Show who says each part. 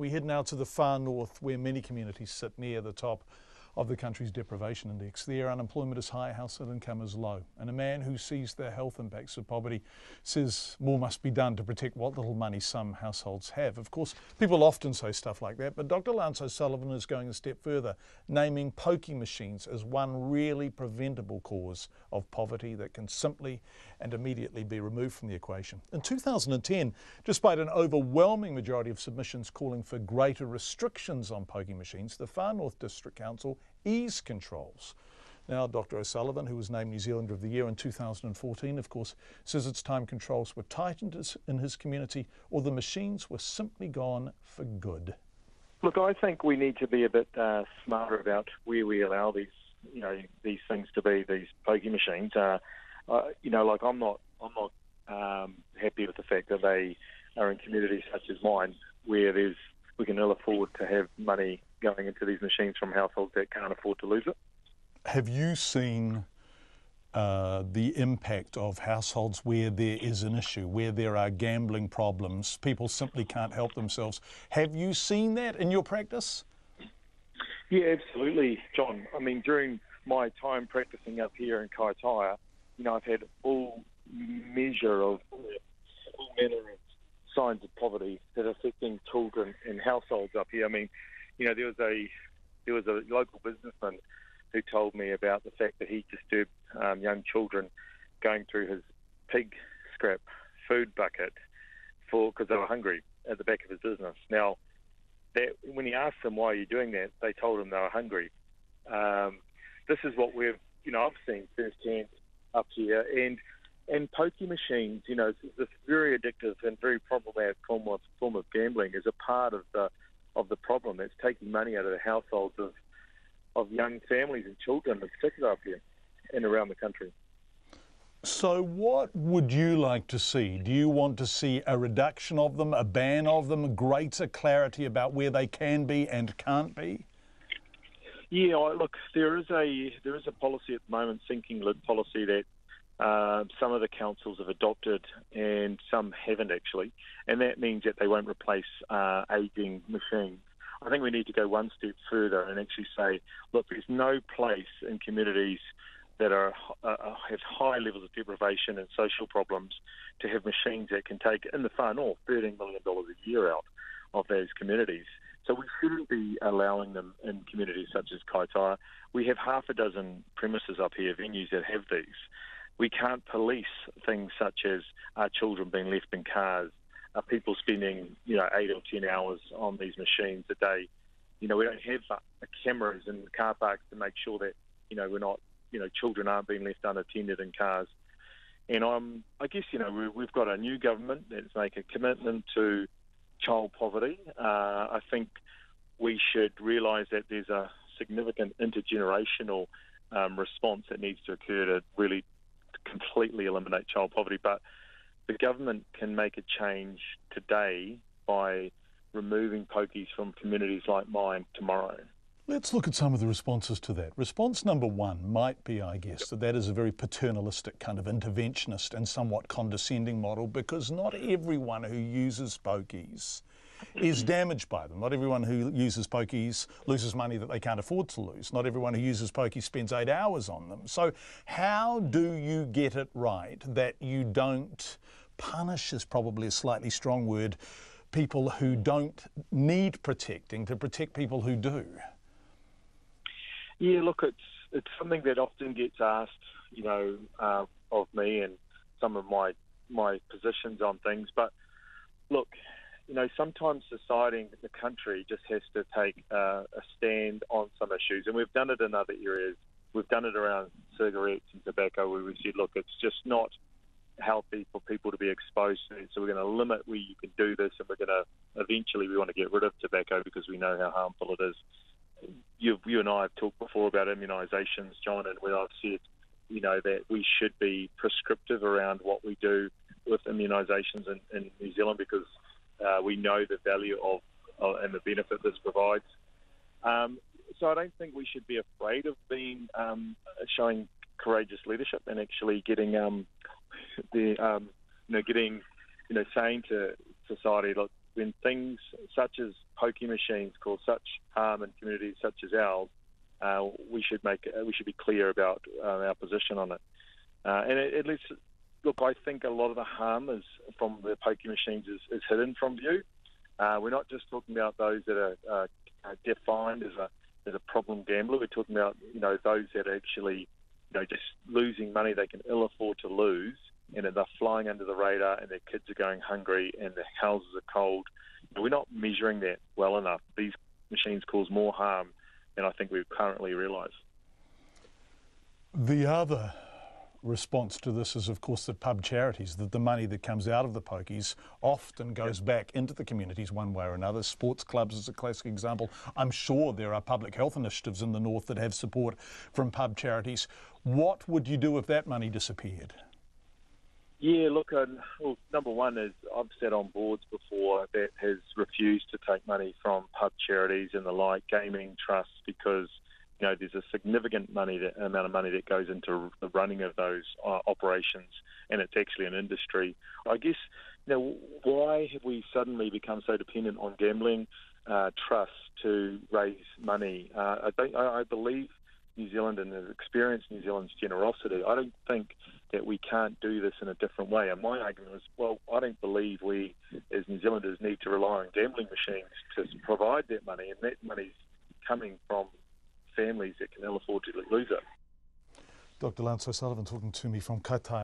Speaker 1: We head now to the far north, where many communities sit near the top of the country's deprivation index. There, unemployment is high, household income is low. And a man who sees the health impacts of poverty says more must be done to protect what little money some households have. Of course, people often say stuff like that, but Dr. Lance O'Sullivan is going a step further, naming pokie machines as one really preventable cause of poverty that can simply and immediately be removed from the equation. In 2010, despite an overwhelming majority of submissions calling for greater restrictions on pokie machines, the Far North District Council eased controls. Now, Dr. O'Sullivan, who was named New Zealander of the Year in 2014, of course, says it's time controls were tightened in his community or the machines were simply gone for good.
Speaker 2: Look, I think we need to be a bit smarter about where we allow these things to be, these pokie machines. I'm not happy with the fact that they are in communities such as mine, where we can ill afford to have money going into these machines from households that can't afford to lose it.
Speaker 1: Have you seen the impact of households where there is an issue, where there are gambling problems, people simply can't help themselves? Have you seen that in your practice?
Speaker 2: Yeah, absolutely, John. I mean, during my time practicing up here in Kaitaia, I've had all manner of signs of poverty that are affecting children and households up here. I mean, there was a local businessman who told me about the fact that he disturbed young children going through his pig scrap food bucket because they were hungry at the back of his business. Now, when he asked them, why are you doing that, they told him they were hungry. This is what I've seen firsthand up here, and pokie machines, this very addictive and very problematic form of gambling is a part of the problem. It's taking money out of the households of young families and children, in particular up here and around the country.
Speaker 1: So what would you like to see? Do you want to see a reduction of them, a ban of them, greater clarity about where they can be and can't be?
Speaker 2: Yeah, look, there is a policy at the moment, sinking lid policy, that some of the councils have adopted and some haven't actually, and that means that they won't replace ageing machines. I think we need to go one step further and actually say, look, there's no place in communities that have high levels of deprivation and social problems to have machines that can take, in the far north, $13 million a year out of those communities. So we shouldn't be allowing them in communities such as Kaitaia. We have half a dozen premises up here, venues that have these. We can't police things such as our children being left in cars, people spending 8 or 10 hours on these machines a day. We don't have cameras in the car parks to make sure that we're not children aren't being left unattended in cars. And I guess we've got a new government that's made a commitment to child poverty. I think we should realise that there's a significant intergenerational response that needs to occur to really completely eliminate child poverty. But the government can make a change today by removing pokies from communities like mine tomorrow.
Speaker 1: Let's look at some of the responses to that. Response number one might be, I guess, that is a very paternalistic kind of interventionist and somewhat condescending model, because not everyone who uses pokies is damaged by them. Not everyone who uses pokies loses money that they can't afford to lose. Not everyone who uses pokies spends 8 hours on them. So how do you get it right that you don't punish, is probably a slightly strong word, people who don't need protecting to protect people who do?
Speaker 2: Yeah, look, it's something that often gets asked, of me and some of my positions on things. But look, sometimes society, the country, just has to take a stand on some issues, and we've done it in other areas. We've done it around cigarettes and tobacco, where we said, look, it's just not healthy for people to be exposed to it, so we're going to limit where you can do this, and eventually we want to get rid of tobacco because we know how harmful it is. You and I have talked before about immunisations, John, and where I've said, that we should be prescriptive around what we do with immunisations in New Zealand, because we know the value of and the benefit this provides. So I don't think we should be afraid of showing courageous leadership and actually getting saying to society, look, when things such as pokie machines cause such harm in communities such as ours, we should be clear about our position on it. And at least, look, I think a lot of the harm is from the pokie machines is hidden from view. We're not just talking about those that are defined as a problem gambler. We're talking about those that are actually just losing money they can ill afford to lose, and they're flying under the radar, and their kids are going hungry, and their houses are cold. We're not measuring that well enough. These machines cause more harm than I think we currently realise.
Speaker 1: The other response to this is, of course, that pub charities, that the money that comes out of the pokies often goes back into the communities one way or another. Sports clubs is a classic example. I'm sure there are public health initiatives in the north that have support from pub charities. What would you do if that money disappeared?
Speaker 2: Yeah, look, well, number one is I've sat on boards before that has refused to take money from pub charities and the like, gaming trusts, because there's a significant amount of money that goes into the running of those operations, and it's actually an industry. I guess, why have we suddenly become so dependent on gambling trusts to raise money? I believe New Zealand and has experienced New Zealand's generosity. I don't think that we can't do this in a different way. And my argument is, well, I don't believe we, as New Zealanders, need to rely on gambling machines to provide that money, and that money's coming from families that can ill afford to lose it.
Speaker 1: Dr. Lance O'Sullivan talking to me from Katai.